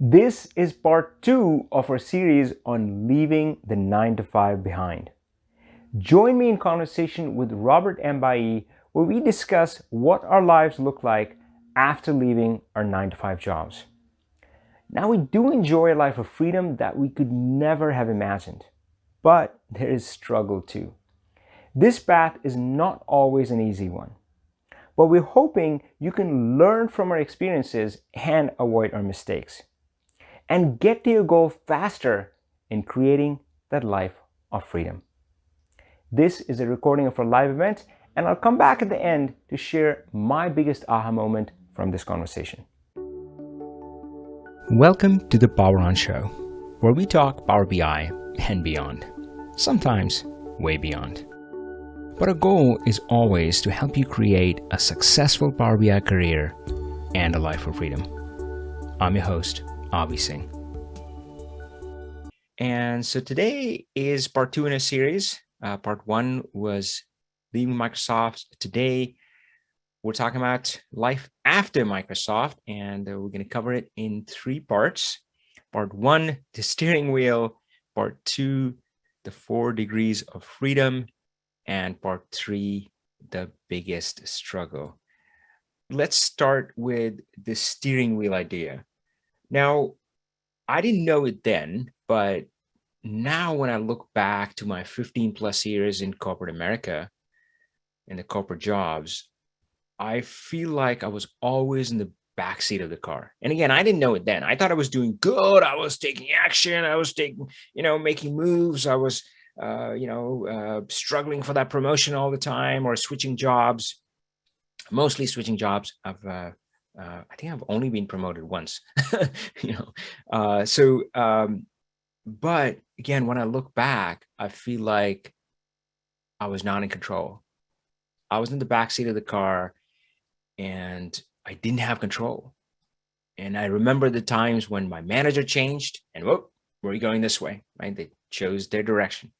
This is part 2 of our series on leaving the 9 to 5 behind. Join me in conversation with Robert Mbai, where we discuss what our lives look like after leaving our 9 to 5 jobs. Now, we do enjoy a life of freedom that we could never have imagined, but there is struggle too. This path is not always an easy one, but we're hoping you can learn from our experiences and avoid our mistakes, and get to your goal faster in creating that life of freedom. This is a recording of our live event, and I'll come back at the end to share my biggest aha moment from this conversation. Welcome to the Power On Show, where we talk Power BI and beyond, sometimes way beyond. But our goal is always to help you create a successful Power BI career and a life of freedom. I'm your host, Avi Singh. And so today is part 2 in a series. Part 1 was leaving Microsoft. Today, we're talking about life after Microsoft, and we're going to cover it in 3 parts. Part 1, the steering wheel. Part 2, the 4 degrees of freedom. And part 3, the biggest struggle. Let's start with the steering wheel idea. Now, I didn't know it then, but now when I look back to my 15 plus years in corporate America, in the corporate jobs, I feel like I was always in the backseat of the car. And again, I didn't know it then. I thought I was doing good. I was taking action. I was making moves. I was, struggling for that promotion all the time, or switching jobs, mostly switching jobs. I think I've only been promoted once, but again, when I look back, I feel like I was not in control. I was in the backseat of the car and I didn't have control. And I remember the times when my manager changed and, whoop, we're going this way, right? They chose their direction.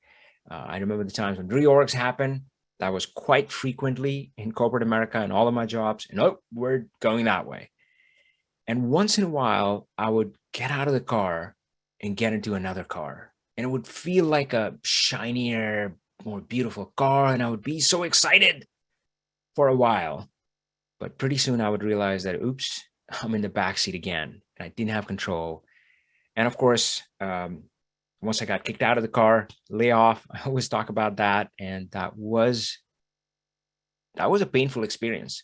I remember the times when reorgs happened. That was quite frequently in corporate America and all of my jobs. And, oh, we're going that way. And once in a while, I would get out of the car and get into another car. And it would feel like a shinier, more beautiful car. And I would be so excited for a while. But pretty soon I would realize that, oops, I'm in the backseat again. And I didn't have control. And of course, once I got kicked out of the car, layoff, I always talk about that. And that was a painful experience.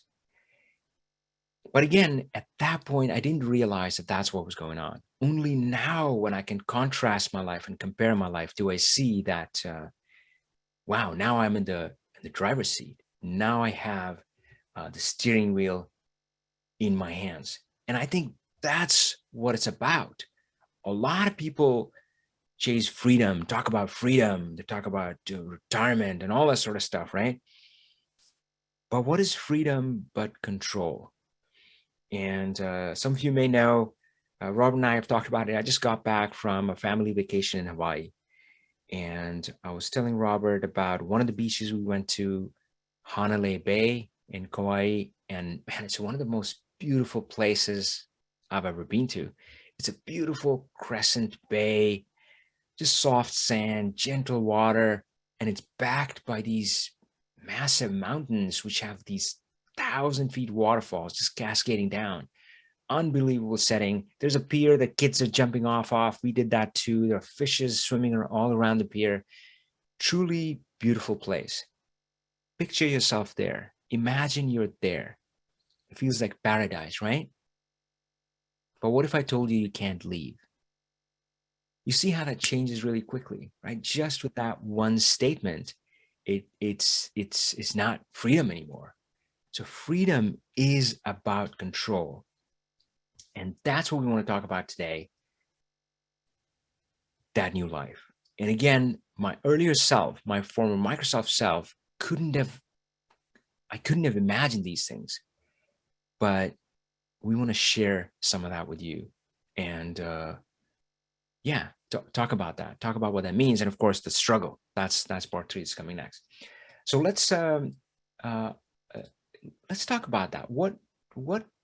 But again, at that point, I didn't realize that that's what was going on. Only now, when I can contrast my life and compare my life, do I see that, wow, now I'm in the driver's seat. Now I have the steering wheel in my hands. And I think that's what it's about. A lot of people chase freedom, talk about freedom, they talk about retirement and all that sort of stuff, right? But what is freedom but control? And some of you may know, Robert and I have talked about it. I just got back from a family vacation in Hawaii. And I was telling Robert about one of the beaches we went to, Hanalei Bay in Kauai. And man, it's one of the most beautiful places I've ever been to. It's a beautiful crescent bay, just soft sand, gentle water. And it's backed by these massive mountains, which have these 1,000-foot waterfalls just cascading down. Unbelievable setting. There's a pier that kids are jumping off. We did that too. There are fishes swimming all around the pier. Truly beautiful place. Picture yourself there. Imagine you're there. It feels like paradise, right? But what if I told you you can't leave? You see how that changes really quickly, right? Just with that one statement, it's not freedom anymore. So freedom is about control. And that's what we want to talk about today, that new life. And again, my earlier self, my former Microsoft self, I couldn't have imagined these things. But we want to share some of that with you. And talk about that. Talk about what that means. And of course, the struggle. That's part 3 is coming next. So let's talk about that. What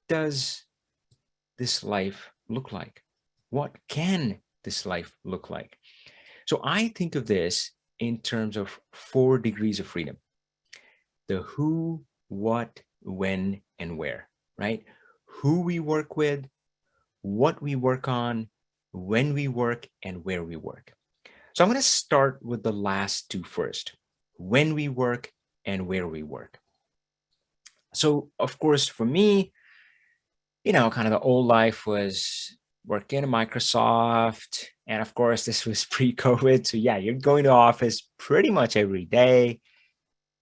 does this life look like? What can this life look like? So I think of this in terms of 4 degrees of freedom: the who, what, when, and where, right? Who we work with, what we work on, when we work, and where we work. So I'm going to start with the last two first: when we work and where we work. So, of course, for me, kind of the old life was working at Microsoft. And of course, this was pre COVID. So, yeah, you're going to office pretty much every day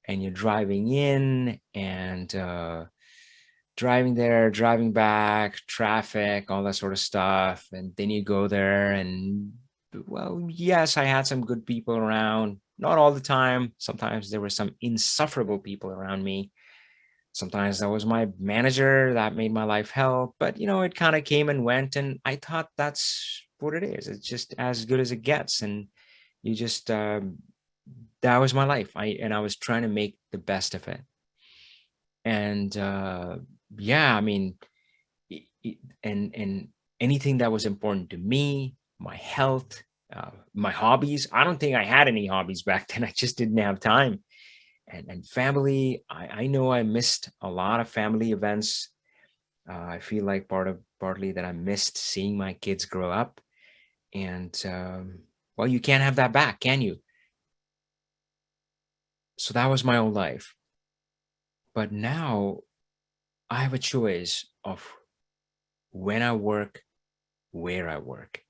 and you're driving in and driving there, driving back, traffic, all that sort of stuff. And then you go there and, well, yes, I had some good people around, not all the time. Sometimes there were some insufferable people around me. Sometimes that was my manager that made my life hell, but it kind of came and went. And I thought that's what it is. It's just as good as it gets. And you just, that was my life. I was trying to make the best of it. And yeah, I mean, and anything that was important to me, my health, my hobbies. I don't think I had any hobbies back then. I just didn't have time. And family. I know I missed a lot of family events. I feel like partly that I missed seeing my kids grow up. And well, you can't have that back, can you? So that was my old life. But now I have a choice of when I work, where I work.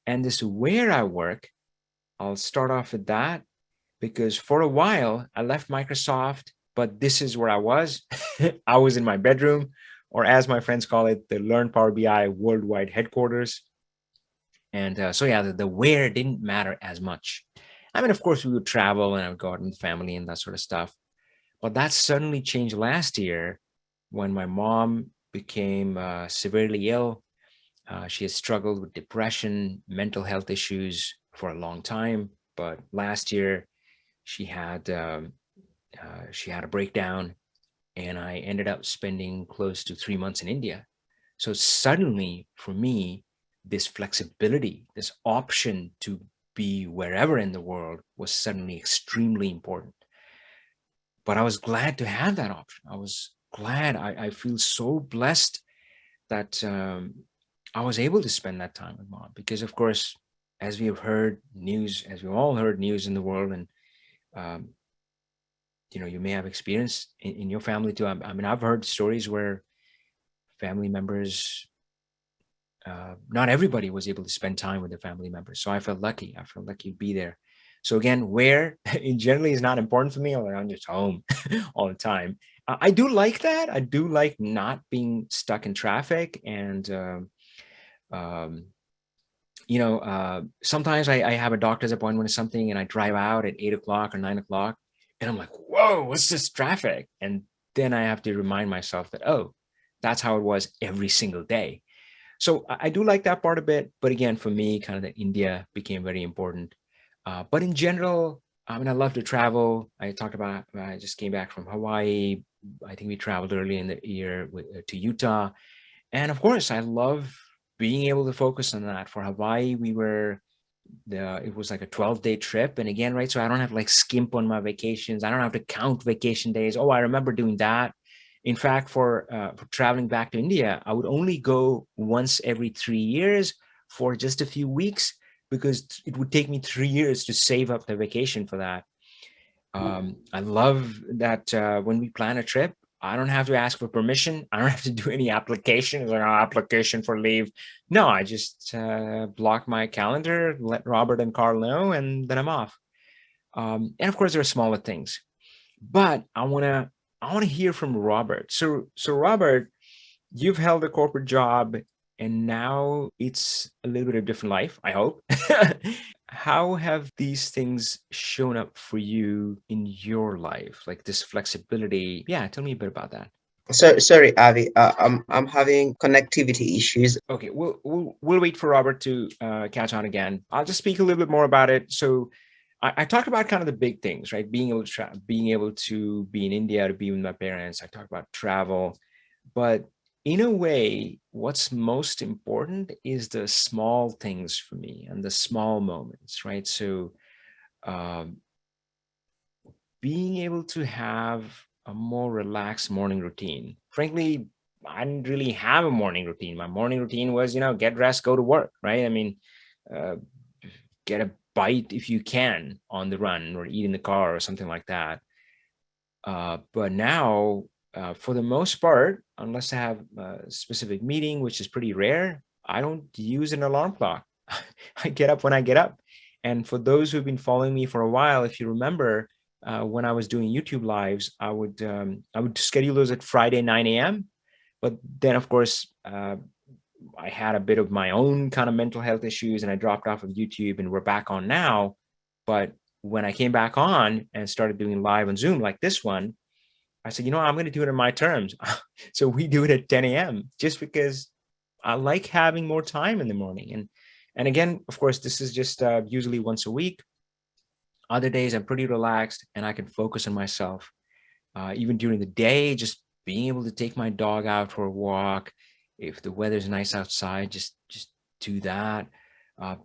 And this where I work, I'll start off with that because for a while I left Microsoft, but this is where I was. I was in my bedroom, or as my friends call it, the Learn Power BI worldwide headquarters. And so, yeah, the where didn't matter as much. I mean, of course, we would travel and I would go out with family and that sort of stuff. But that suddenly changed last year when my mom became severely ill. She has struggled with depression, mental health issues for a long time. But last year, she had a breakdown, and I ended up spending close to 3 months in India. So suddenly, for me, this flexibility, this option to be wherever in the world was suddenly extremely important. But I was glad to have that option. I was glad. I feel so blessed that I was able to spend that time with mom because, of course, as we have heard news, as we've all heard news in the world, and um, you may have experienced in your family too. I mean, I've heard stories where family members, not everybody was able to spend time with their family members. So I felt lucky. I felt lucky to be there. So again, where in generally is not important for me, although I'm just home all the time. I do like that. I do like not being stuck in traffic. And, um, sometimes I have a doctor's appointment or something and I drive out at 8 o'clock or 9 o'clock and I'm like, whoa, what's this traffic? And then I have to remind myself that, oh, that's how it was every single day. So I do like that part a bit, but again, for me, kind of the India became very important. But in general, I mean, I love to travel. I talked about I just came back from Hawaii. I think we traveled early in the year to Utah, and of course, I love being able to focus on that. For Hawaii, it was like a 12-day trip, and again, right, so I don't have to like skimp on my vacations. I don't have to count vacation days. Oh, I remember doing that. In fact, for traveling back to India, I would only go once every 3 years for just a few weeks because it would take me 3 years to save up the vacation for that. I love that when we plan a trip, I don't have to ask for permission. I don't have to do any application. It's like an application for leave. No, I just block my calendar, let Robert and Carl know, and then I'm off. And of course, there are smaller things, but I want to hear from Robert. So Robert, you've held a corporate job and now it's a little bit of different life, I hope. How have these things shown up for you in your life? Like this flexibility. Yeah, tell me a bit about that. So sorry, Avi. I'm having connectivity issues. Okay, we'll wait for Robert to catch on again. I'll just speak a little bit more about it. So I talked about kind of the big things, right? Being able to be in India, to be with my parents. I talked about travel, but in a way, what's most important is the small things for me and the small moments, right? So um, being able to have a more relaxed morning routine. Frankly, I didn't really have a morning routine. My morning routine was, get dressed, go to work, right? I mean, uh, get a bite if you can on the run or eat in the car or something like that. But now, for the most part, unless I have a specific meeting, which is pretty rare, I don't use an alarm clock. I get up when I get up. And for those who've been following me for a while, if you remember, when I was doing YouTube lives, I would schedule those at Friday 9 a.m. But then, of course, I had a bit of my own kind of mental health issues, and I dropped off of YouTube, and we're back on now. But when I came back on and started doing live on Zoom like this one, I said, I'm going to do it on my terms. So we do it at 10 a.m. just because I like having more time in the morning. And again, of course, this is just usually once a week. Other days I'm pretty relaxed and I can focus on myself. Even during the day, just being able to take my dog out for a walk. If the weather's nice outside, just do that.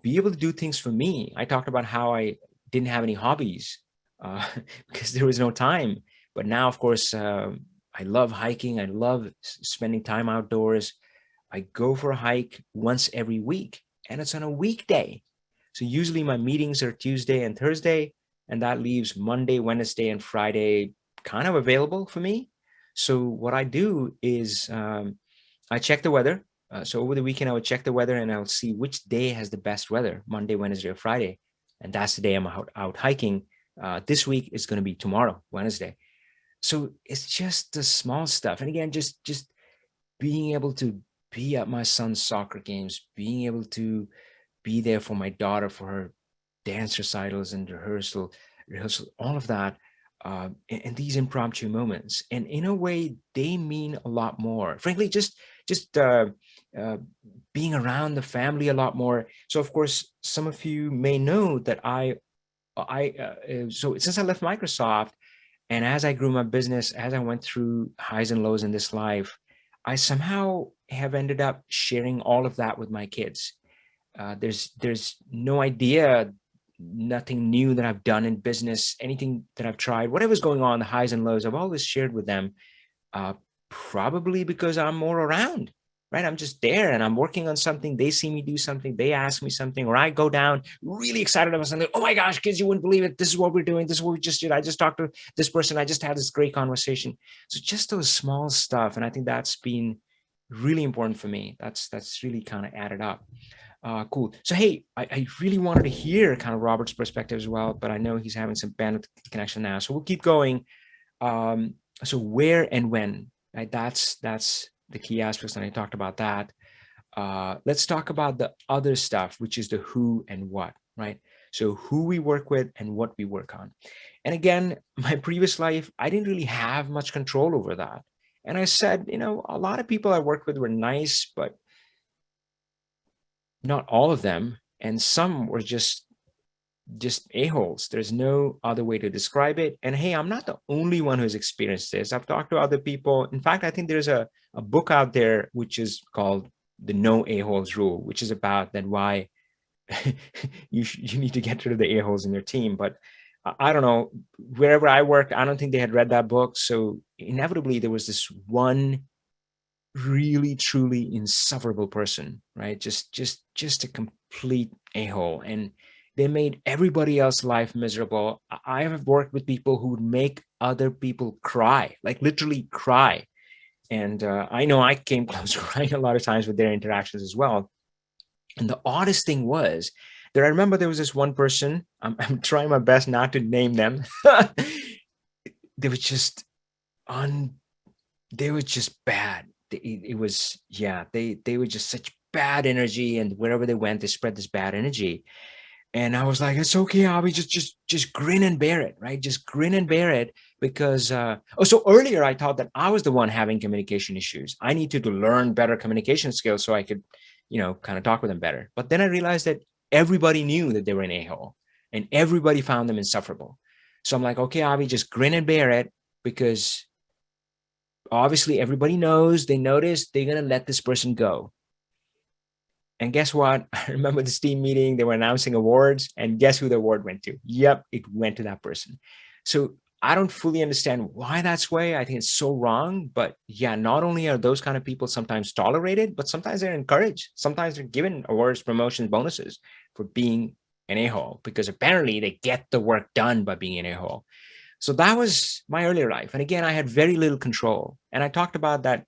Be able to do things for me. I talked about how I didn't have any hobbies uh, because there was no time. But now, of course, I love hiking. I love spending time outdoors. I go for a hike once every week, and it's on a weekday. So usually my meetings are Tuesday and Thursday, and that leaves Monday, Wednesday, and Friday kind of available for me. So what I do is I check the weather. So over the weekend, I would check the weather and I'll see which day has the best weather, Monday, Wednesday, or Friday. And that's the day I'm out hiking. This week is going to be tomorrow, Wednesday. So it's just the small stuff. And again, just being able to be at my son's soccer games, being able to be there for my daughter for her dance recitals and rehearsal, all of that, and these impromptu moments. And in a way, they mean a lot more. Frankly, just uh, being around the family a lot more. So, of course, some of you may know that so since I left Microsoft, and as I grew my business, as I went through highs and lows in this life, I somehow have ended up sharing all of that with my kids. There's no idea, nothing new that I've done in business, anything that I've tried, whatever's going on, the highs and lows, I've always shared with them. uh, Probably because I'm more around, right? I'm just there and I'm working on something. They see me do something, they ask me something, or I go down really excited about something. Oh my gosh, kids, you wouldn't believe it. This is what we're doing. This is what we just did. I just talked to this person. I just had this great conversation. So just those small stuff. And I think that's been really important for me. That's really kind of added up. Cool. So, hey, I really wanted to hear kind of Robert's perspective as well, but I know he's having some bandwidth connection now. So we'll keep going. Um, so where and when, right? That's the key aspects, and I talked about that. Let's talk about the other stuff, which is the who and what, right? So who we work with and what we work on. And again, my previous life, I didn't really have much control over that. And I said, a lot of people I worked with were nice, but not all of them. And some were just a-holes. There's no other way to describe it. And hey, I'm not the only one who's experienced this. I've talked to other people. In fact, I think there's a book out there which is called the No A-holes rule, which is about that why you need to get rid of the a-holes in your team. But I don't know, wherever I worked, I don't think they had read that book. So inevitably there was this one really truly insufferable person, right? Just a complete a-hole. And they made everybody else's life miserable. I have worked with people who would make other people cry, like literally cry. And I know I came close to crying a lot of times with their interactions as well. And the oddest thing was that I remember there was this one person, I'm trying my best not to name them. They were just un they were just bad. It was, yeah, they were just such bad energy, and wherever they went, they spread this bad energy. And I was like, it's okay, Avi, just grin and bear it, right? Just grin and bear it, because so earlier I thought that I was the one having communication issues. I needed to learn better communication skills so I could, kind of talk with them better. But then I realized that everybody knew that they were an a-hole, and everybody found them insufferable. So I'm like, okay, Avi, just grin and bear it, because Obviously, everybody knows, they notice, they're going to let this person go. And guess what? I remember this team meeting, they were announcing awards, and guess who the award went to? Yep, it went to that person. So I don't fully understand why that's way. I think it's so wrong. But yeah, not only are those kind of people sometimes tolerated, but sometimes they're encouraged. Sometimes they're given awards, promotions, bonuses for being an a-hole because apparently they get the work done by being an a-hole. So that was my earlier life. And again, I had very little control. And I talked about that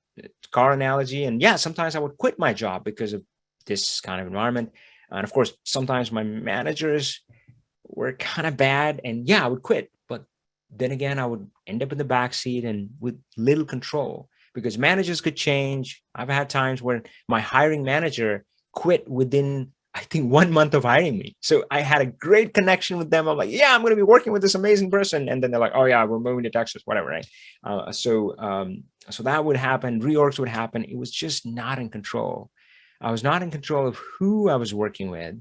car analogy. And yeah, sometimes I would quit my job because of this kind of environment. And of course, sometimes my managers were kind of bad. And yeah, I would quit. But then again, I would end up in the back seat and with little control because managers could change. I've had times where my hiring manager quit within, I think, 1 month of hiring me. So I had a great connection with them. I'm like, yeah, I'm going to be working with this amazing person. And then they're like, oh yeah, we're moving to Texas, whatever, right? So that would happen. Reorgs would happen. It was just not in control. I was not in control of who I was working with.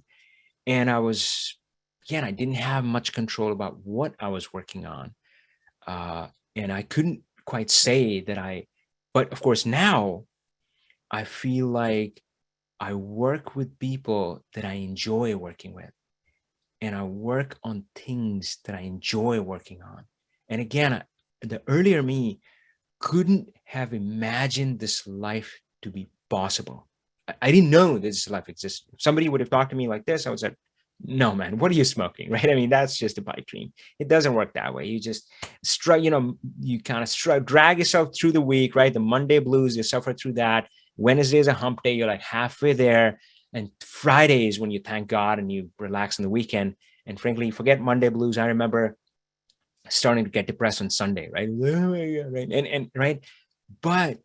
And again, I didn't have much control about what I was working on. Uh, and I couldn't quite say that but of course, now I feel like I work with people that I enjoy working with, and I work on things that I enjoy working on. And again, the earlier me couldn't have imagined this life to be possible. I didn't know this life existed. If somebody would have talked to me like this, I would say, no, man, what are you smoking? Right? I mean, that's just a pipe dream. It doesn't work that way. You just you kind of drag yourself through the week, right? The Monday blues, you suffer through that. Wednesday is a hump day. You're like halfway there. And Friday is when you thank God and you relax on the weekend. And frankly, forget Monday blues. I remember starting to get depressed on Sunday, right? Right. And right. But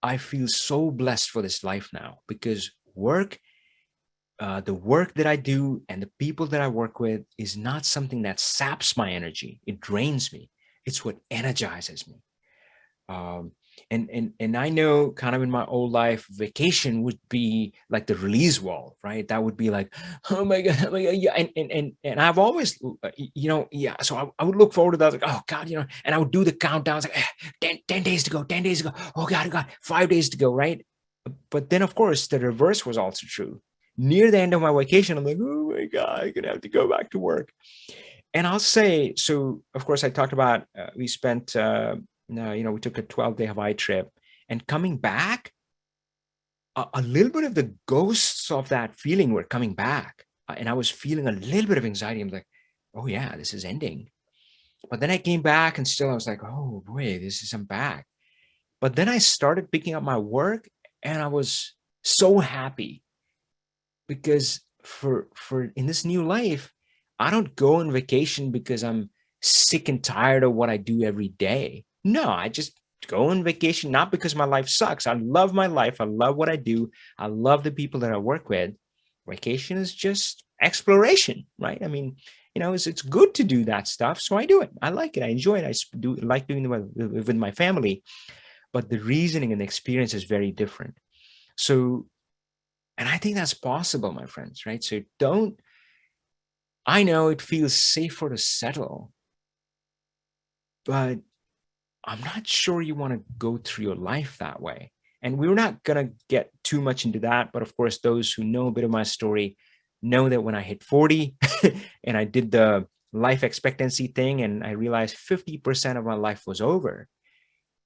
I feel so blessed for this life now because the work that I do and the people that I work with is not something that saps my energy. It drains me. It's what energizes me. Um, and I know kind of in my old life, vacation would be like the release wall, right? That would be like, oh my God, yeah. And I've always, yeah. So I would look forward to that, like, oh God, and I would do the countdowns, like 10 days to go, 10 days to go. Oh God, 5 days to go, right? But then, of course, the reverse was also true. Near the end of my vacation, I'm like, oh my God, I'm gonna have to go back to work. And I'll say, so of course, I talked about we spent, we took a 12-day Hawaii trip, and coming back, a little bit of the ghosts of that feeling were coming back, and I was feeling a little bit of anxiety. I'm like, oh yeah, this is ending. But then I came back, and still I was like, oh boy, I'm back. But then I started picking up my work, and I was so happy because for in this new life, I don't go on vacation because I'm sick and tired of what I do every day. No, I just go on vacation not because my life sucks. I love my life. I love what I do. I love the people that I work with. Vacation is just exploration, right? I mean, it's good to do that stuff, so I do it. I like it. I enjoy it. I like doing it with my family, but the reasoning and the experience is very different. So, and I think that's possible, my friends, right? So I know it feels safer to settle, but I'm not sure you want to go through your life that way. And we're not going to get too much into that. But of course, those who know a bit of my story know that when I hit 40 and I did the life expectancy thing and I realized 50% of my life was over.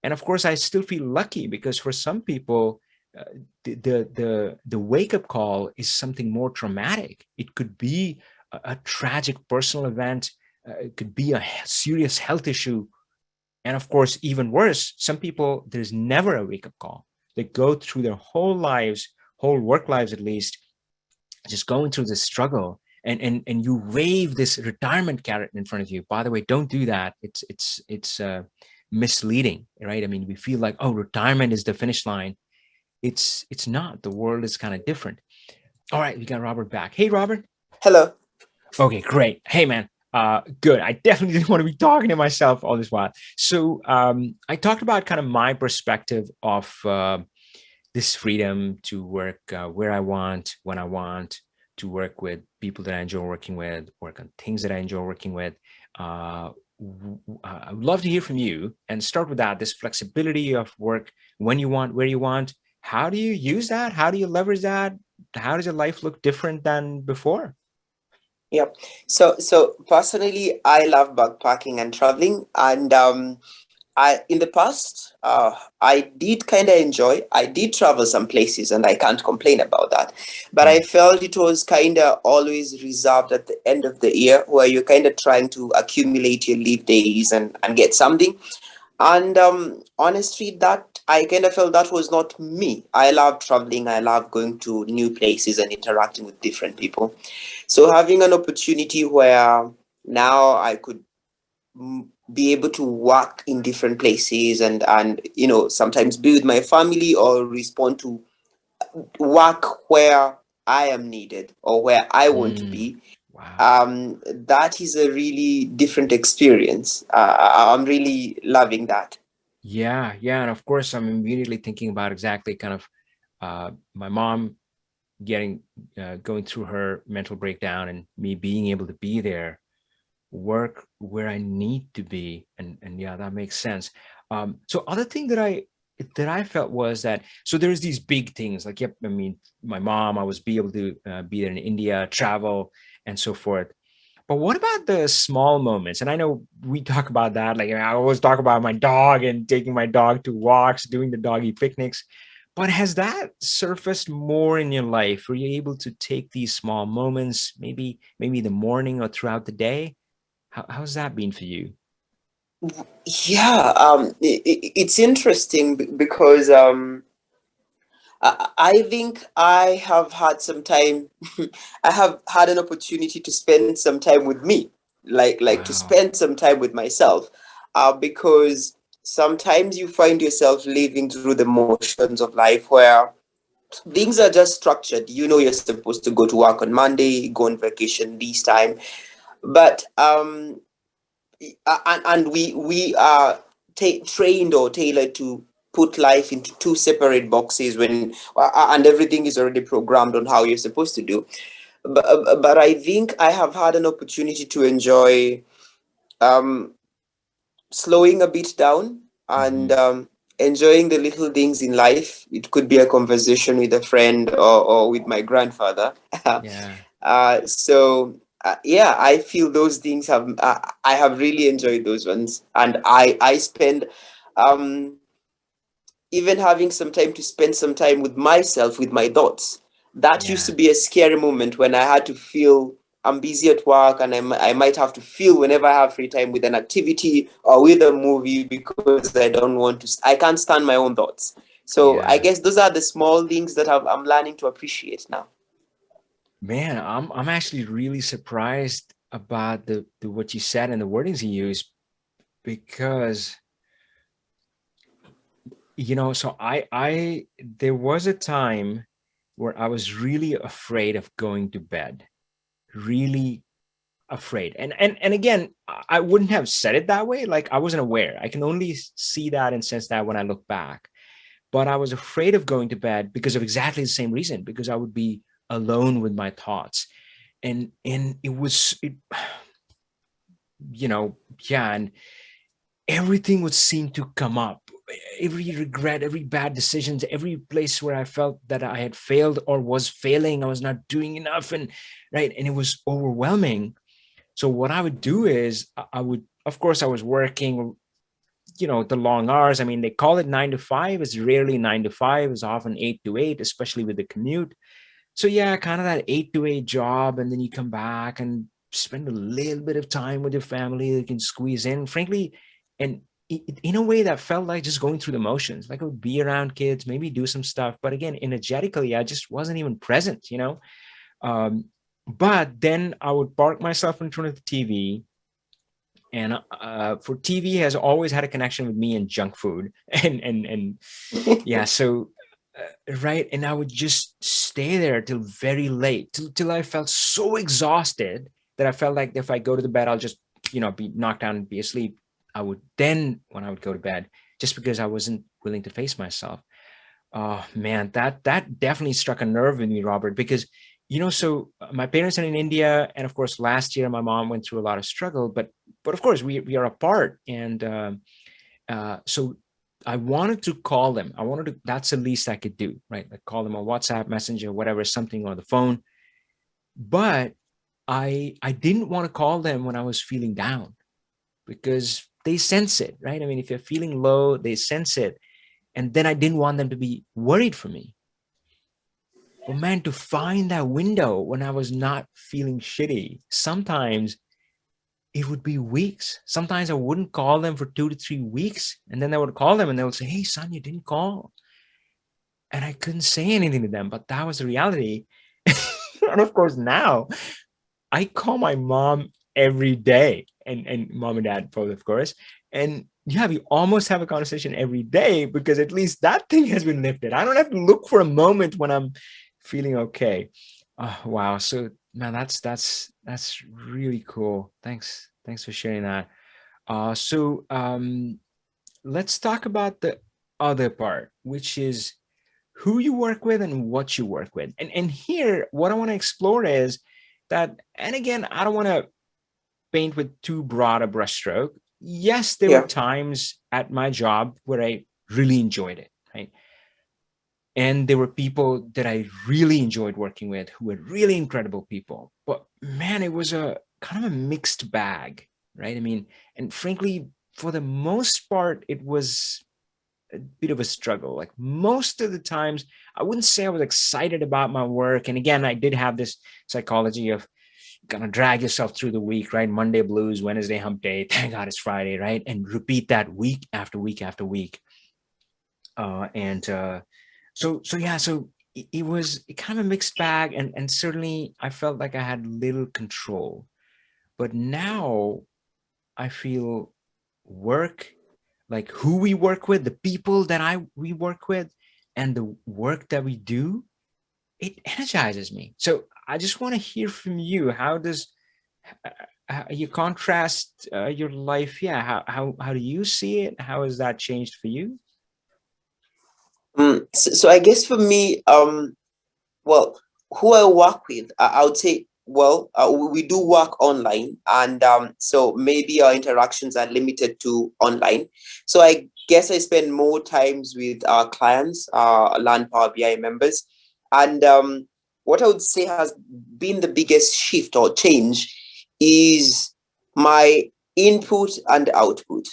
And of course, I still feel lucky because for some people, uh, the wake up call is something more traumatic. It could be a tragic personal event. It could be a serious health issue, and of course, even worse, some people there's never a wake up call. They go through their whole lives, whole work lives at least, just going through this struggle. And you wave this retirement carrot in front of you. By the way, don't do that. It's misleading, right? I mean, we feel like, oh, retirement is the finish line. It's not. The world is kind of different. All right, we got Robert back. Hey, Robert. Hello. Okay, great. Hey, man. Good. I definitely didn't want to be talking to myself all this while. So I talked about kind of my perspective of this freedom to work where I want, when I want, to work with people that I enjoy working with, work on things that I enjoy working with, I would love to hear from you and start with that, this flexibility of work when you want, where you want. How do you use that? How do you leverage that? How does your life look different than before? Yep. So personally, I love backpacking and traveling, and I in the past, I did kind of enjoy. I did travel some places, and I can't complain about that. But I Mm, felt it was kind of always reserved at the end of the year, where you're kind of trying to accumulate your leave days and get something. And honestly, that I kind of felt that was not me. I love traveling. I love going to new places and interacting with different people. So having an opportunity where now I could be able to work in different places and sometimes be with my family or respond to work where I am needed or where I want to mm, be. wow. That is a really different experience. I'm really loving that. Yeah, yeah. And of course, I'm immediately thinking about exactly kind of my mom getting going through her mental breakdown and me being able to be there, work where I need to be, and yeah, that makes sense. So other thing that I felt was that so there's these big things like yep, I mean my mom, I was be able to be there in India, travel, and so forth. But what about the small moments? And I know we talk about that. Like I always talk about my dog and taking my dog to walks, doing the doggy picnics. But has that surfaced more in your life? Were you able to take these small moments, maybe the morning or throughout the day? How's that been for you? Yeah, it's interesting because I think I have had some time. I have had an opportunity to spend some time with me, like to Wow. spend some time with myself, because sometimes you find yourself living through the motions of life where things are just structured. You know, you're supposed to go to work on Monday, go on vacation this time, but and we are trained or tailored to put life into two separate boxes when and everything is already programmed on how you're supposed to do. But I think I have had an opportunity to enjoy um slowing a bit down and Hmm. enjoying the little things in life. It could be a conversation with a friend or with my grandfather. Yeah. Yeah, I feel those things I have really enjoyed those ones, and I spend um even having some time to spend some time with myself, with my thoughts. That used to Yeah. be a scary moment when I had to feel I'm busy at work, and I might have to feel whenever I have free time with an activity or with a movie because I don't want to, I can't stand my own thoughts. So I guess Yeah. those are the small things that I'm learning to appreciate now. Man, I'm actually really surprised about the what you said and the wordings you used because so I there was a time where I was really afraid of going to bed. Really afraid. And again, I wouldn't have said it that way. Like I wasn't aware. I can only see that and sense that when I look back. But I was afraid of going to bed because of exactly the same reason, because I would be alone with my thoughts. And it was you know, yeah, and everything would seem to come up. Every regret, every bad decisions, every place where I felt that I had failed or was failing, I was not doing enough, and right, and it was overwhelming. So what I would do is I would, of course, I was working, the long hours. I mean, they call it 9 to 5. It's rarely 9 to 5. It's often 8 to 8, especially with the commute. So yeah, kind of that 8 to 8 job, and then you come back and spend a little bit of time with your family. You can squeeze in, frankly, and in a way that felt like just going through the motions. Like I would be around kids, maybe do some stuff, but again, energetically, I just wasn't even present. Um, but then I would park myself in front of the TV, and for TV has always had a connection with me and junk food, and yeah, so right, and I would just stay there till very late, till I felt so exhausted that I felt like if I go to the bed, I'll just be knocked down and be asleep. I would then when I would go to bed, just because I wasn't willing to face myself. Oh man, that definitely struck a nerve with me, Robert, because so my parents are in India, and of course, last year my mom went through a lot of struggle. But of course, we are apart, and so I wanted to call them. I wanted to. That's the least I could do, right? Like call them on WhatsApp, Messenger, whatever, something on the phone. But I didn't want to call them when I was feeling down because they sense it, right? I mean, if you're feeling low, they sense it, and then I didn't want them to be worried for me. But man, to find that window when I was not feeling shitty, sometimes it would be weeks. Sometimes I wouldn't call them for 2 to 3 weeks. And then I would call them and they would say, "Hey, son, you didn't call." And I couldn't say anything to them, but that was the reality. And of course, now I call my mom every day, and mom and dad both, of course. And yeah, we almost have a conversation every day because at least that thing has been lifted. I don't have to look for a moment when I'm feeling okay. Oh, wow. So man, that's really cool. Thanks for sharing that. So let's talk about the other part, which is who you work with and what you work with. And here, what I want to explore is that, and again, I don't want to paint with too broad a brushstroke. Yes, there were Yeah. times at my job where I really enjoyed it, right? And there were people that I really enjoyed working with who were really incredible people. But man, it was a kind of a mixed bag, right? I mean, and frankly, for the most part, it was a bit of a struggle. Like most of the times, I wouldn't say I was excited about my work. And again, I did have this psychology of gonna drag yourself through the week, right? Monday blues, Wednesday hump day, thank God it's Friday, right? And repeat that week after week after week. And so yeah, so it was kind of a mixed bag, and certainly I felt like I had little control. But now I feel work, like who we work with, the people that I we work with, and the work that we do, it energizes me. So I just want to hear from you. How does uh, you contrast your life? Yeah, how do you see it? How has that changed for you? So I guess for me, well, who I work with, I would say, well, we do work online, and so maybe our interactions are limited to online. So I guess I spend more times with our clients, Land Power BI members, and what I would say has been the biggest shift or change is my input and output.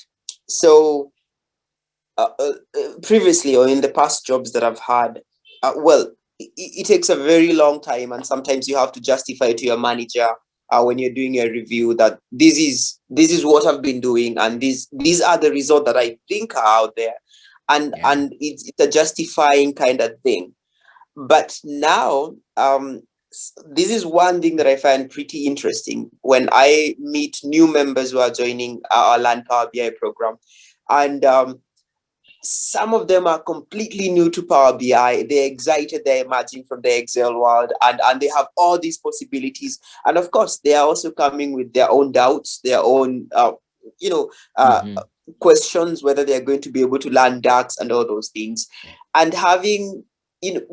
So previously or in the past jobs that I've had, well, it takes a very long time, and sometimes you have to justify to your manager when you're doing a review that this is what I've been doing, and these are the results that I think are out there, Yeah, and it's a justifying kind of thing. But now, this is one thing that I find pretty interesting when I meet new members who are joining our Land Power BI program, and some of them are completely new to Power BI. They're excited, they're emerging from the Excel world, and they have all these possibilities. And of course, they are also coming with their own doubts, their own, you know, uh, mm-hmm. questions, whether they're going to be able to learn DAX and all those things. And having,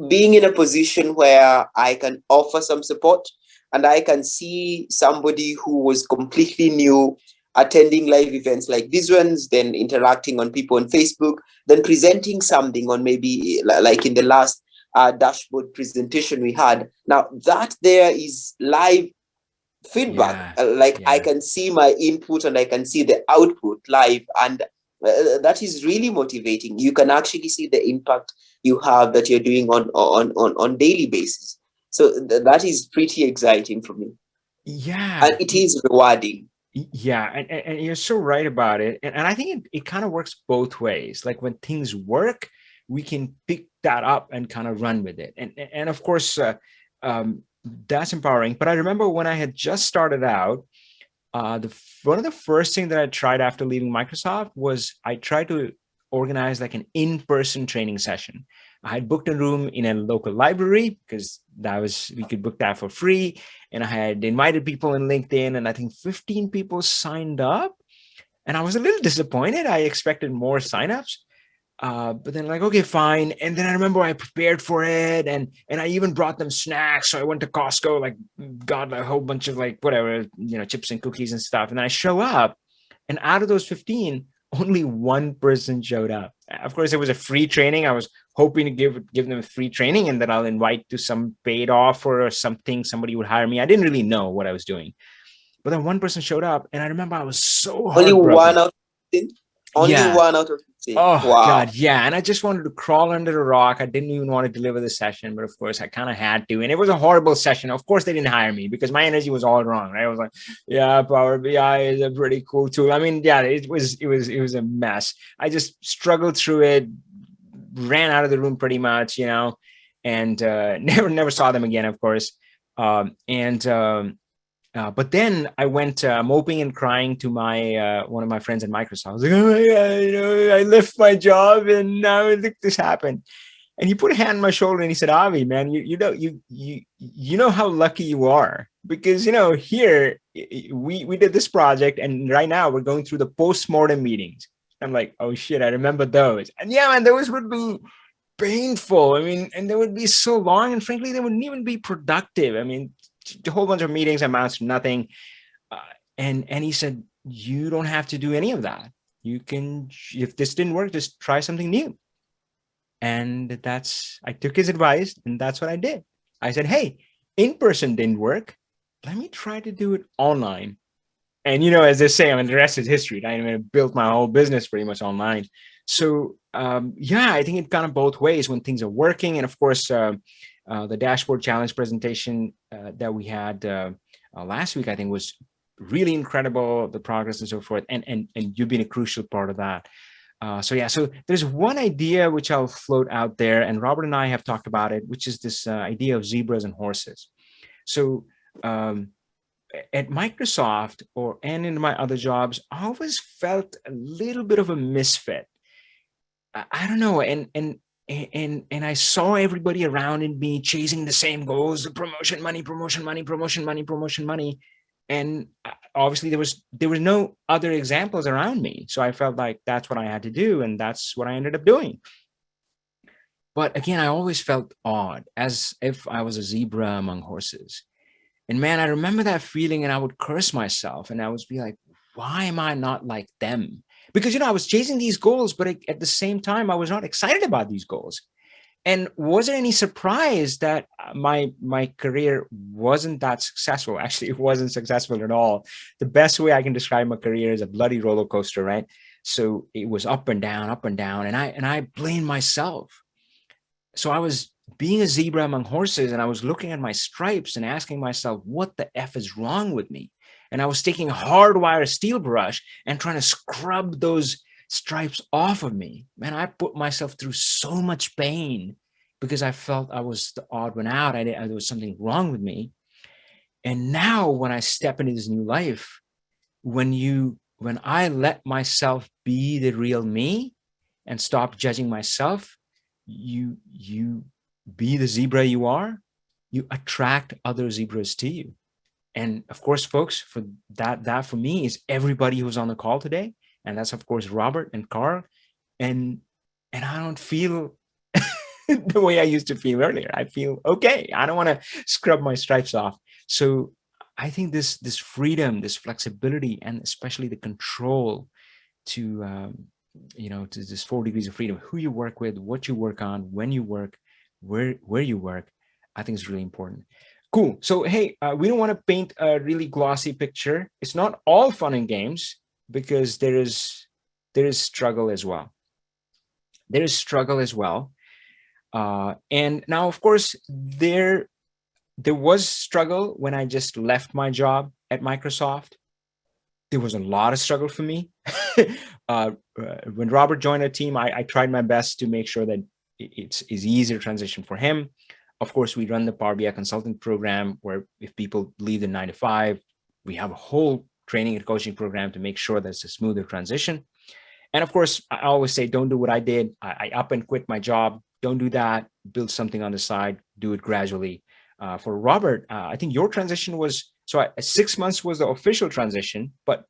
being in a position where I can offer some support, and I can see somebody who was completely new attending live events like these ones, then interacting on people on Facebook, then presenting something on maybe like in the last dashboard presentation we had. Now that there is live feedback, Yeah, like I yeah. can see my input and I can see the output live, and that is really motivating. You can actually see the impact you have that you're doing on daily basis. So that is pretty exciting for me, and Yeah, it is rewarding. yeah, and you're so right about it. And I think it kind of works both ways. Like when things work, we can pick that up and kind of run with it. And of course, um, that's empowering. But I remember when I had just started out, one of the first things that I tried after leaving Microsoft was I tried to organize like an in-person training session. I had booked a room in a local library because that was we could book that for free, and I had invited people in LinkedIn, and I think 15 people signed up, and I was a little disappointed. I expected more signups, But then like, okay, fine. And then I remember I prepared for it, and I even brought them snacks. So I went to Costco, like got a whole bunch of like whatever, chips and cookies and stuff. And then I show up, and out of those 15, only one person showed up. Of course, it was a free training. I was hoping to give them a free training, and that I'll invite to some paid offer or something. Somebody would hire me. I didn't really know what I was doing. But then one person showed up, and I remember I was so Only one heartbroken. out of 15? Only Yeah. one out of 15. Oh Wow. God, yeah. And I just wanted to crawl under the rock. I didn't even want to deliver the session, but of course I kind of had to. And it was a horrible session. Of course they didn't hire me because my energy was all wrong. Right? I was like, yeah, Power BI is a pretty cool tool. I mean, yeah, it was a mess. I just struggled through it, ran out of the room pretty much, and never saw them again, of course. And But then I went moping and crying to my one of my friends at Microsoft. I was like, "Oh my God, I left my job and now look this happened." And he put a hand on my shoulder and he said, "Avi, man, you know how lucky you are, because here we did this project, and right now we're going through the post-mortem meetings." I'm like, "Oh shit, I remember those." And yeah, man, those would be painful. I mean, and they would be so long, and frankly, they wouldn't even be productive. I mean, a whole bunch of meetings amounts to nothing. Uh, and he said, "You don't have to do any of that. You can, if this didn't work, just try something new." And I took his advice, and that's what I did. I said, "Hey, in person didn't work. Let me try to do it online." And as they say, I mean, the rest is history. Right? I mean, built my whole business pretty much online. So yeah, I think it kind of both ways when things are working. And of course, the dashboard challenge presentation that we had last week, I think, was really incredible. The progress and so forth, and you've been a crucial part of that. So yeah, so there's one idea which I'll float out there, and Robert and I have talked about it, which is this idea of zebras and horses. So um, at Microsoft and in my other jobs, I always felt a little bit of a misfit. I don't know, and I saw everybody around me chasing the same goals: the promotion money, promotion money, promotion money, promotion money. And obviously there was no other examples around me, so I felt like that's what I had to do, and that's what I ended up doing. But again, I always felt odd, as if I was a zebra among horses. And man, I remember that feeling, and I would curse myself, and I would be like, why am I not like them? Because I was chasing these goals, but at the same time I was not excited about these goals. And was there any surprise that my career wasn't that successful? Actually, it wasn't successful at all. The best way I can describe my career is a bloody roller coaster, right? So it was up and down, and I blamed myself. So I was being a zebra among horses, and I was looking at my stripes and asking myself, what the F is wrong with me? And I was taking a hardwire steel brush and trying to scrub those stripes off of me. Man, I put myself through so much pain because I felt I was the odd one out. There was something wrong with me. And now when I step into this new life, when I let myself be the real me and stop judging myself, you be the zebra you are, you attract other zebras to you. And of course, folks, for that for me is everybody who's on the call today. And that's of course Robert and Carl. And I don't feel the way I used to feel earlier. I feel okay. I don't want to scrub my stripes off. So I think this freedom, this flexibility, and especially the control to to this 4 degrees of freedom: who you work with, what you work on, when you work, where you work, I think is really important. Cool. So hey, we don't want to paint a really glossy picture. It's not all fun and games, because there is struggle as well. There is struggle as well. And now, of course, there was struggle when I just left my job at Microsoft. There was a lot of struggle for me. When Robert joined our team, I tried my best to make sure that it's easier transition for him. Of course, we run the Power BI consultant program, where if people leave the 9 to 5, we have a whole training and coaching program to make sure that it's a smoother transition. And of course, I always say, don't do what I did. I up and quit my job. Don't do that. Build something on the side. Do it gradually. For Robert, I think your transition was, 6 months was the official transition, but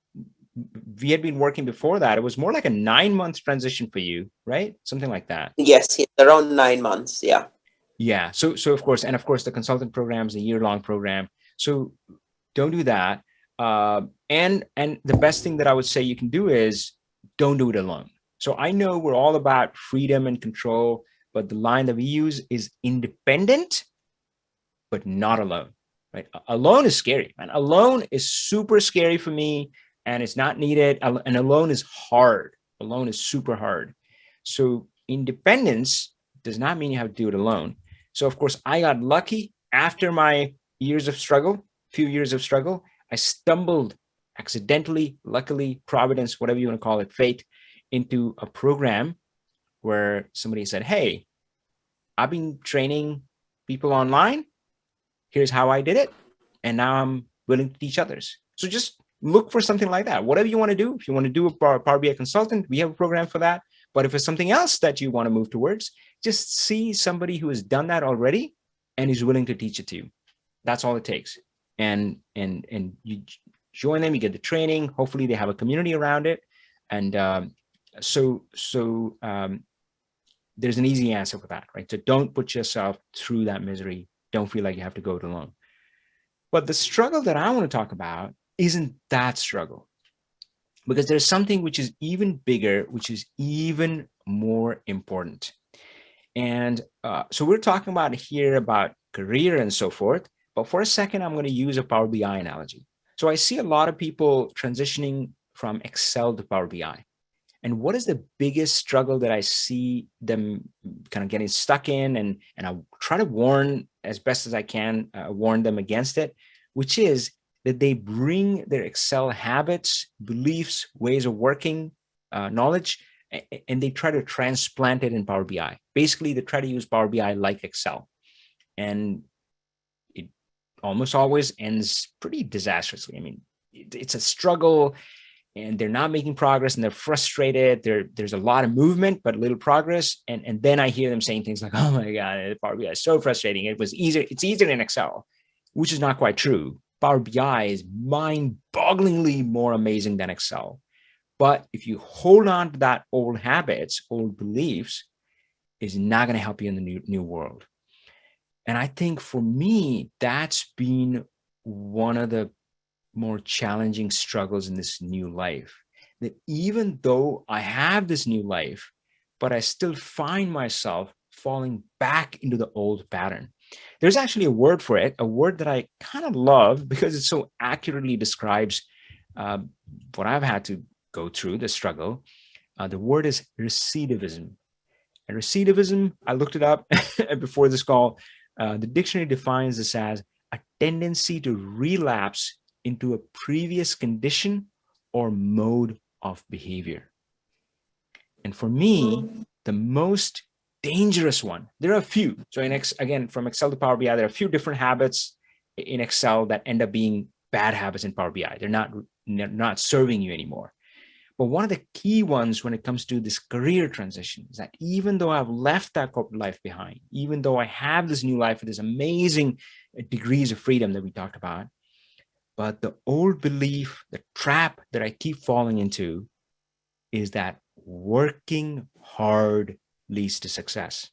we had been working before that. It was more like a 9 month transition for you, right? Something like that. Yes, yes, around 9 months. Yeah. Yeah. So of course, and of course, the consultant program is a year-long program. So don't do that. And the best thing that I would say you can do is don't do it alone. So I know we're all about freedom and control, but the line that we use is independent, but not alone. Right? Alone is scary, man. Alone is super scary for me, and it's not needed. And alone is hard. Alone is super hard. So independence does not mean you have to do it alone. So of course, I got lucky after my years of struggle, few years of struggle. I stumbled accidentally, luckily, providence, whatever you want to call it, fate, into a program where somebody said, "Hey, I've been training people online. Here's how I did it, and now I'm willing to teach others." So just look for something like that. Whatever you want to do. If you want to do a Power BI consultant, we have a program for that. But if it's something else that you want to move towards, just see somebody who has done that already and is willing to teach it to you. That's all it takes. And you join them, you get the training. Hopefully, they have a community around it, and there's an easy answer for that, right? So don't put yourself through that misery. Don't feel like you have to go it alone. But the struggle that I want to talk about isn't that struggle, because there's something which is even bigger, which is even more important. And so we're talking about here about career and so forth. But for a second, I'm going to use a Power BI analogy. So I see a lot of people transitioning from Excel to Power BI. And what is the biggest struggle that I see them kind of getting stuck in? And I try to warn as best as I can, warn them against it, which is that they bring their Excel habits, beliefs, ways of working, knowledge, and they try to transplant it in Power BI. Basically, they try to use Power BI like Excel. And it almost always ends pretty disastrously. I mean, it's a struggle, and they're not making progress, and they're frustrated. There's a lot of movement, but little progress. And then I hear them saying things like, "Oh my God, Power BI is so frustrating. It's easier in Excel," which is not quite true. Power BI is mind-bogglingly more amazing than Excel. But if you hold on to that old habits, old beliefs, is not going to help you in the new world. And I think for me, that's been one of the more challenging struggles in this new life. That even though I have this new life, but I still find myself falling back into the old pattern. There's actually a word for it, a word that I kind of love because it so accurately describes what I've had to go through, the struggle. The word is recidivism. And recidivism, I looked it up before this call. The dictionary defines this as a tendency to relapse into a previous condition or mode of behavior. And for me, the most dangerous one, there are a few. So again, from Excel to Power BI, there are a few different habits in Excel that end up being bad habits in Power BI. They're not serving you anymore. But one of the key ones when it comes to this career transition is that even though I've left that corporate life behind, even though I have this new life with this amazing degrees of freedom that we talked about, but the old belief, the trap that I keep falling into is that working hard leads to success.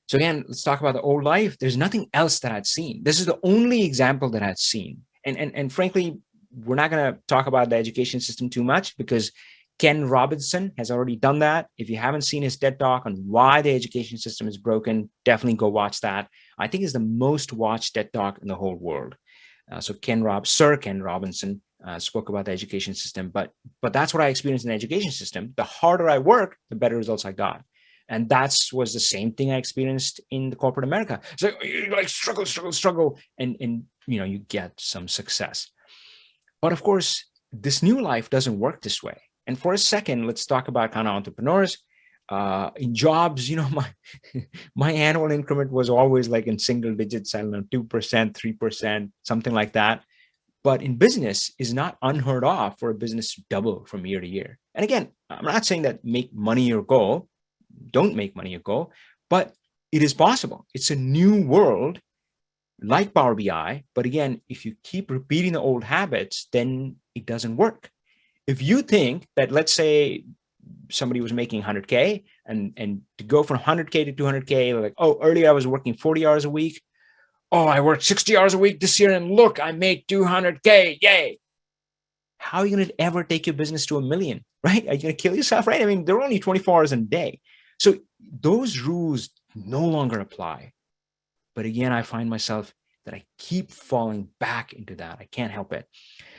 So again, let's talk about the old life. There's nothing else that I'd seen. This is the only example that I'd seen. And frankly, we're not going to talk about the education system too much because Ken Robinson has already done that. If you haven't seen his TED Talk on why the education system is broken, definitely go watch that. I think it's the most watched TED Talk in the whole world. So Sir Ken Robinson spoke about the education system, but that's what I experienced in the education system. The harder I work, the better results I got. And that was the same thing I experienced in the corporate America. It's like, you like struggle, and you get some success. But of course, this new life doesn't work this way. And for a second, let's talk about kind of entrepreneurs. In jobs, my annual increment was always like in single digits, I don't know, 2%, 3%, something like that. But in business, is not unheard of for a business to double from year to year. And again, I'm not saying that make money your goal, don't make money your goal, but it is possible. It's a new world like Power BI. But again, if you keep repeating the old habits, then it doesn't work. if you think that, let's say somebody was making 100K, and to go from 100K to 200K, like, oh, earlier I was working 40 hours a week. Oh, I worked 60 hours a week this year, and look, I made 200K. Yay. How are you going to ever take your business to 1 million, right? Are you going to kill yourself, right? I mean, there are only 24 hours in a day. So those rules no longer apply. But again, I find myself that I keep falling back into that. I can't help it.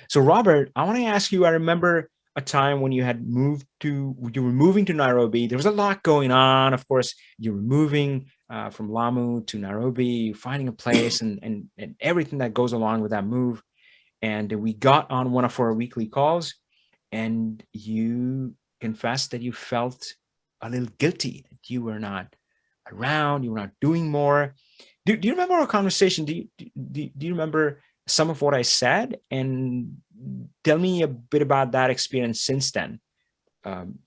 So Robert, I want to ask you, I remember a time when you were moving to Nairobi. There was a lot going on. Of course, you were moving from Lamu to Nairobi, finding a place, and everything that goes along with that move. And we got on one of our weekly calls, and you confessed that you felt a little guilty, that you were not around, you were not doing more. Do you remember our conversation? Do you remember some of what I said? And tell me a bit about that experience since then. Um,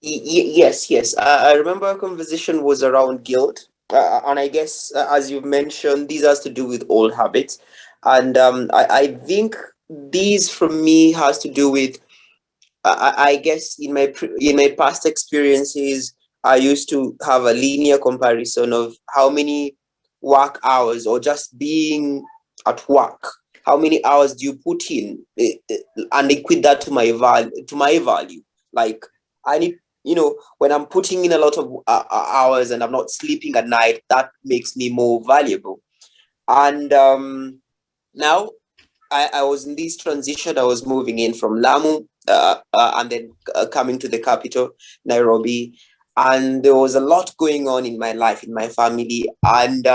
Yes. I remember our conversation was around guilt, and I guess, as you've mentioned, these has to do with old habits, and I think these from me has to do with, I guess, in my past experiences, I used to have a linear comparison of how many work hours, or just being at work, how many hours do you put in, and equate that to my value. Like, I need, when I'm putting in a lot of hours and I'm not sleeping at night, that makes me more valuable. And now I was in this transition. I was moving in from Lamu, and then coming to the capital, Nairobi. And there was a lot going on in my life, in my family. And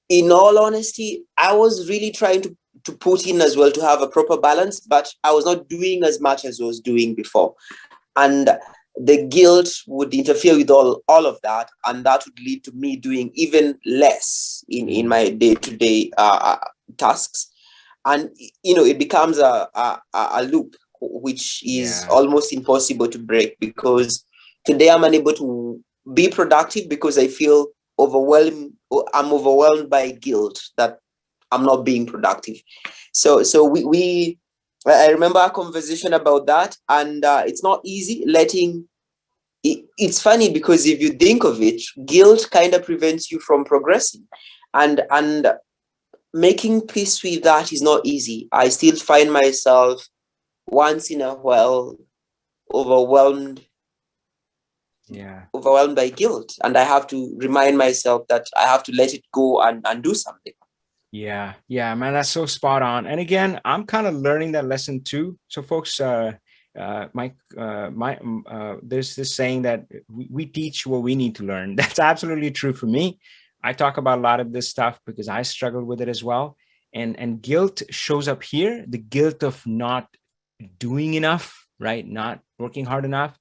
in all honesty, I was really trying to put in as well, to have a proper balance, but I was not doing as much as I was doing before. And the guilt would interfere with all of that, and that would lead to me doing even less in my day-to-day tasks. And it becomes a loop, which is yeah, almost impossible to break, because today I'm unable to be productive because I feel overwhelmed. I'm overwhelmed by guilt that I'm not being productive. So we I remember a conversation about that, and it's not easy letting it's funny, because if you think of it, guilt kind of prevents you from progressing, and making peace with that is not easy. I still find myself once in a while overwhelmed yeah. overwhelmed by guilt, and I have to remind myself that I have to let it go and do something. Yeah, man, that's so spot on. And again, I'm kind of learning that lesson too. So, folks, there's this saying that we teach what we need to learn. That's absolutely true for me. I talk about a lot of this stuff because I struggled with it as well. And guilt shows up here, the guilt of not doing enough, right? Not working hard enough.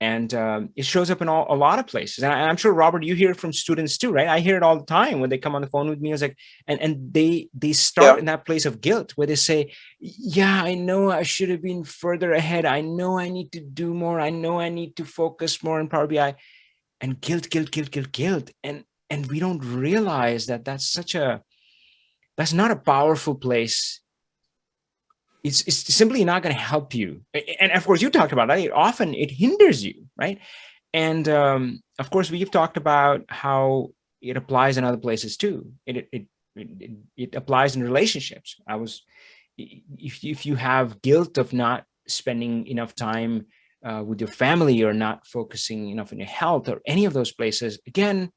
And it shows up in a lot of places. And I'm sure, Robert, you hear it from students too, right? I hear it all the time when they come on the phone with me. It's like, and they start Yeah. in that place of guilt where they say, yeah, I know I should have been further ahead. I know I need to do more. I know I need to focus more in Power BI. And guilt. And we don't realize that that's not a powerful place. It's simply not going to help you. And of course, you talked about that. Often it hinders you, right? And of course, we've talked about how it applies in other places too. It applies in relationships. If you have guilt of not spending enough time with your family, or not focusing enough on your health, or any of those places, again,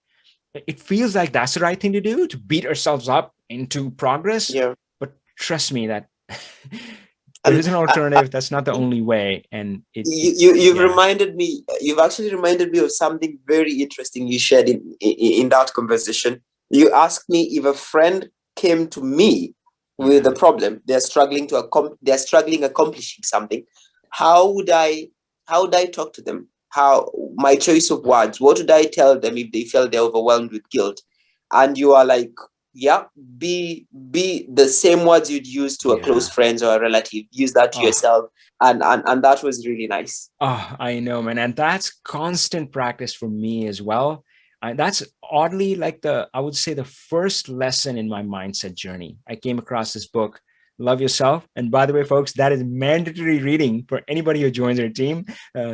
it feels like that's the right thing to do, to beat ourselves up into progress. Yeah. But trust me that there And is an alternative. That's not the only way. And you've yeah. reminded me. You've actually reminded me of something very interesting you shared in that conversation. You asked me if a friend came to me with Yeah. a problem, they're struggling accomplishing something. How would I how would I talk to them? How My choice of words? What would I tell them if they felt they're overwhelmed with guilt? And you are like, yeah, be the same words you'd use to a close Yeah. friend or a relative. Use that to Oh, yourself, and that was really nice. I know, man. And that's constant practice for me as well. That's oddly like I would say, the first lesson in my mindset journey. I came across this book. Love Yourself. And by the way, folks, that is mandatory reading for anybody who joins our team.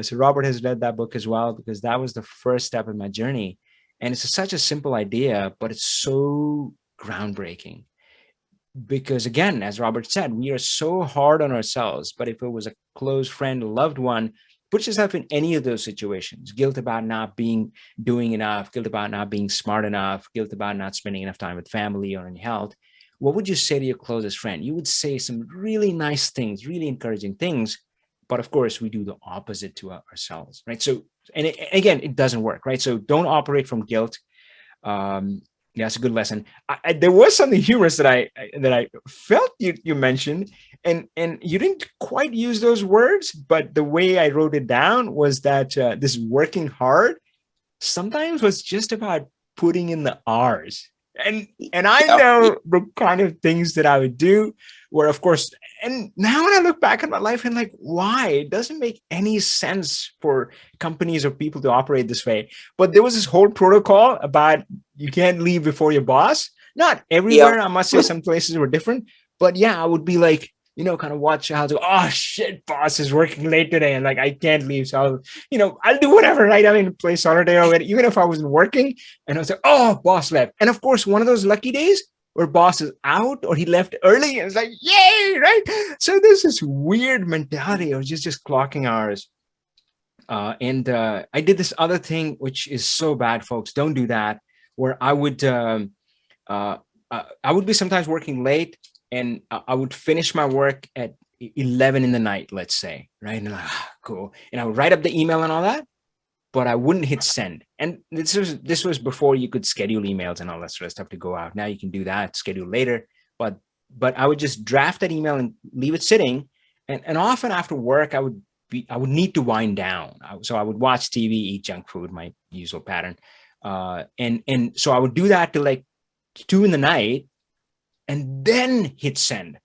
So Robert has read that book as well, because that was the first step in my journey. And it's such a simple idea, but it's so groundbreaking. Because again, as Robert said, we are so hard on ourselves. But if it was a close friend, a loved one, put yourself in any of those situations: guilt about not doing enough, guilt about not being smart enough, guilt about not spending enough time with family or in health. What would you say to your closest friend? You would say some really nice things, really encouraging things. But of course, we do the opposite to ourselves, right? So, and again, it doesn't work, right? So don't operate from guilt. um, yeah, it's a good lesson. There was something humorous that I felt you mentioned, and you didn't quite use those words, but the way I wrote it down was that this working hard sometimes was just about putting in the hours. And I Yeah. know the kind of things that I would do where, of course, and now when I look back at my life and like, why? It doesn't make any sense for companies or people to operate this way. But there was this whole protocol about you can't leave before your boss. Not Yeah. everywhere. I must say some places were different. But yeah, I would be like, kind of watch how to, oh shit, boss is working late today. And like, I can't leave. So I'll do whatever, right? I mean, play solitaire or even if I wasn't working. And I was like, oh, boss left. And of course, one of those lucky days where boss is out or he left early. And it's like, yay, right? So there's this weird mentality of just clocking hours. And I did this other thing, which is so bad, folks. Don't do that. Where uh, I would be sometimes working late, and I would finish my work at 11 in the night, let's say, right? And I'm like, cool. And I would write up the email and all that, but I wouldn't hit send. And this was before you could schedule emails and all that sort of stuff to go out. Now you can do that, schedule later. But I would just draft that email and leave it sitting. And often after work, I would need to wind down. So I would watch TV, eat junk food, my usual pattern. And so I would do that till like 2 in the night and then hit send.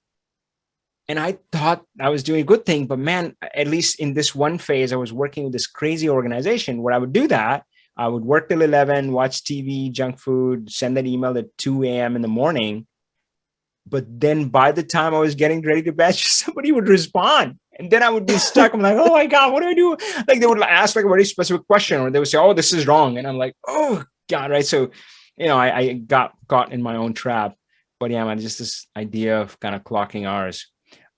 And I thought I was doing a good thing, but man, at least in this one phase, I was working with this crazy organization where I would do that. I would work till 11, watch TV, junk food, send that email at 2 a.m. in the morning. But then by the time I was getting ready to bed, somebody would respond. And then I would be stuck. I'm like, oh my God, what do I do? Like they would ask like a very specific question, or they would say, oh, this is wrong. And I'm like, oh God, right? So, I got caught in my own trap. But yeah, man, just this idea of kind of clocking hours.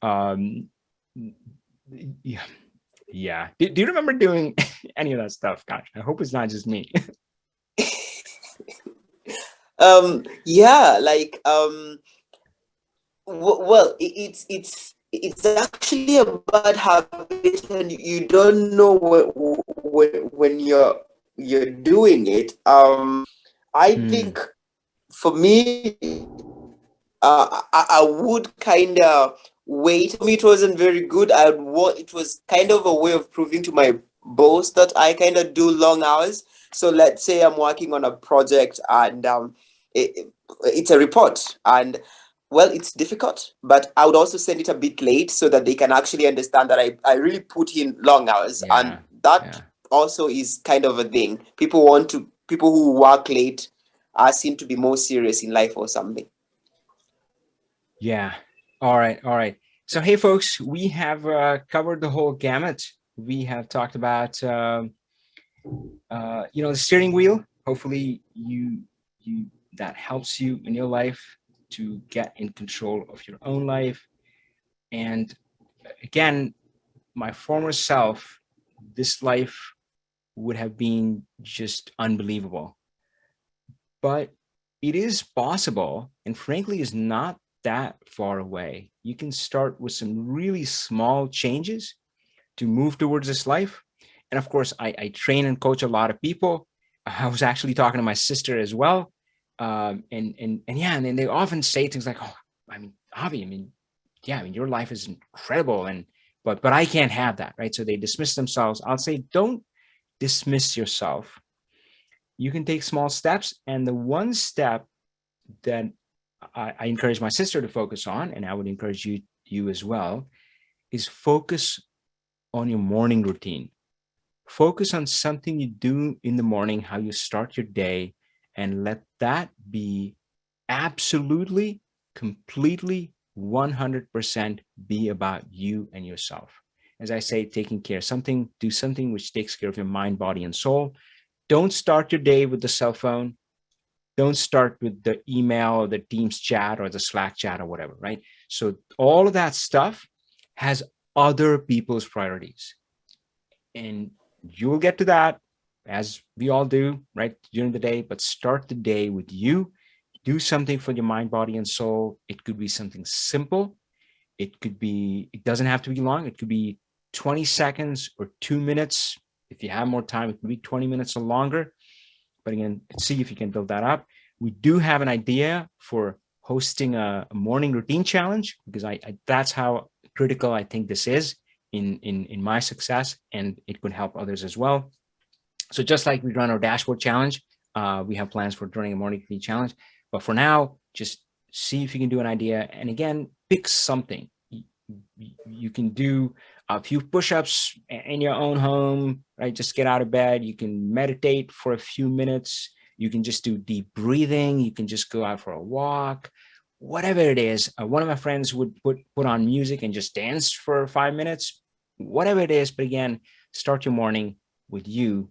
Um, yeah. Yeah. Do you remember doing any of that stuff? Gosh, I hope it's not just me. Yeah, like well, it's actually a bad habit, and you don't know when you're doing it. I Hmm. think for me, I would kind of wait. For me, it wasn't very good. It was kind of a way of proving to my boss that I kind of do long hours. So let's say I'm working on a project, and it's a report, and well, it's difficult, but I would also send it a bit late so that they can actually understand that I really put in long hours, and Yeah. that Yeah. also is kind of a thing. People who work late seem to be more serious in life or something. Yeah. All right. All right. So, hey, folks, we have covered the whole gamut. We have talked about, the steering wheel. Hopefully, you that helps you in your life to get in control of your own life. And again, my former self, this life would have been just unbelievable. But it is possible, and frankly, is not that far away. You can start with some really small changes to move towards this life. And of course, I train and coach a lot of people. I was actually talking to my sister as well. And yeah, and then they often say things like, oh, I mean, Avi, I mean, yeah, I mean, your life is incredible. But I can't have that, right? So they dismiss themselves. I'll say, don't dismiss yourself. You can take small steps. And the one step that I encourage my sister to focus on, and I would encourage you as well, is focus on your morning routine. Focus on something you do in the morning, how you start your day, and let that be absolutely, completely 100% be about you and yourself. As I say, taking care, do something which takes care of your mind, body, and soul. Don't start your day with the cell phone. Don't start with the email or the Teams chat or the Slack chat or whatever, right? So all of that stuff has other people's priorities. And you'll get to that, as we all do, right, during the day, but start the day with you. Do something for your mind, body, and soul. It could be something simple. It doesn't have to be long. It could be 20 seconds or 2 minutes. If you have more time, it could be 20 minutes or longer. But again, see if you can build that up. We do have an idea for hosting a morning routine challenge, because that's how critical I think this is in my success, and it could help others as well. So just like we run our dashboard challenge, we have plans for running a morning routine challenge. But for now, just see if you can do an idea. And again, pick something. You can do a few push-ups in your own home, right? Just get out of bed. You can meditate for a few minutes. You can just do deep breathing. You can just go out for a walk, whatever it is. One of my friends would put on music and just dance for 5 minutes, whatever it is. But again, start your morning with you.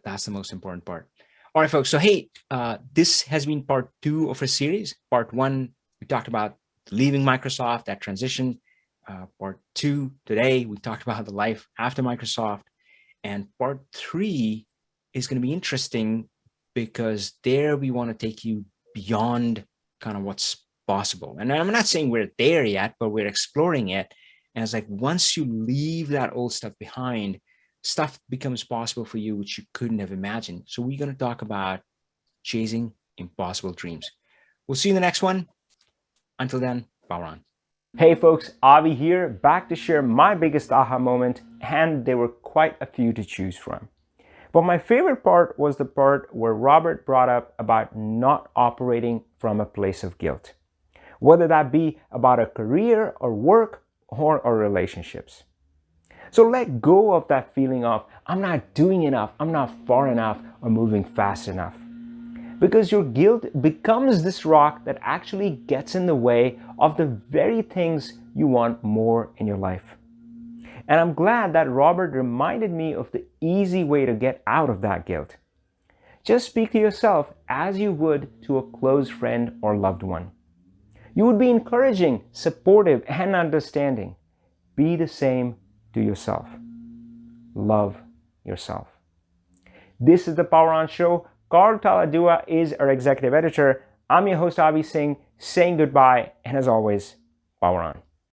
That's the most important part. All right, folks. So, hey, this has been part 2 of a series. Part 1, we talked about leaving Microsoft, that transition. Part 2, today, we talked about the life after Microsoft. And part 3 is going to be interesting, because there we want to take you beyond kind of what's possible. And I'm not saying we're there yet, but we're exploring it. And it's like, once you leave that old stuff behind, stuff becomes possible for you, which you couldn't have imagined. So we're going to talk about chasing impossible dreams. We'll see you in the next one. Until then, power on. Hey folks, Avi here, back to share my biggest aha moment, and there were quite a few to choose from. But my favorite part was the part where Robert brought up about not operating from a place of guilt, whether that be about a career or work or relationships. So let go of that feeling of, I'm not doing enough, I'm not far enough, or moving fast enough. Because your guilt becomes this rock that actually gets in the way of the very things you want more in your life. And I'm glad that Robert reminded me of the easy way to get out of that guilt. Just speak to yourself as you would to a close friend or loved one. You would be encouraging, supportive, and understanding. Be the same to yourself. Love yourself. This is the Power On Show. Carl Taladua is our executive editor. I'm your host, Avi Singh, saying goodbye, and as always, power on.